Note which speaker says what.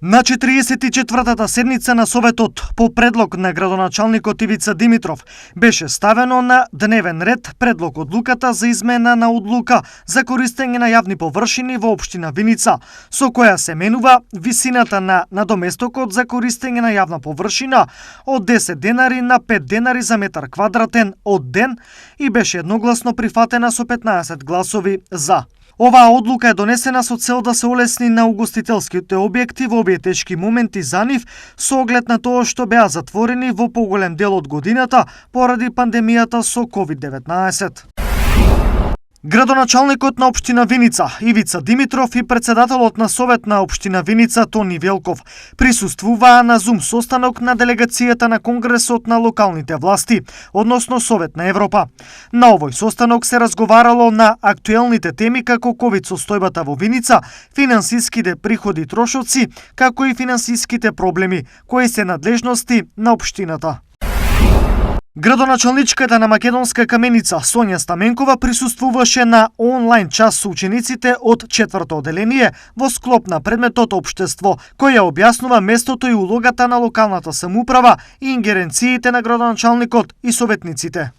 Speaker 1: На 44-та седница на Советот по предлог на градоначалникот Ивица Димитров беше ставено на дневен ред предлог одлуката за измена на одлука за користење на јавни површини во општина Виница, со која се менува висината на надоместокот за користење на јавна површина од 10 денари на 5 денари за метар квадратен од ден и беше едногласно прифатена со 15 гласови за. Оваа одлука е донесена со цел да се олесни на угостителските објекти во овие тешки моменти за нив со оглед на тоа што беа затворени во поголем дел од годината поради пандемијата со COVID-19. Градоначалникот на општина Виница Ивица Димитров и председателот на Совет на општина Виница Тони Велков присуствуваа на Зум состанок на делегацијата на Конгресот на локалните власти, односно Совет на Европа. На овој состанок се разговарало на актуелните теми како ковид состојбата во Виница, финансиските приходи и трошоци, како и финансиските проблеми кои се надлежности на општината. Градоначалничката на Македонска каменица Сонја Стаменкова присуствуваше на онлайн час со учениците од 4-то оделение во склоп на предметот општество, кој ја објаснува местото и улогата на локалната самоуправа и ингеренциите на градоначалникот и советниците.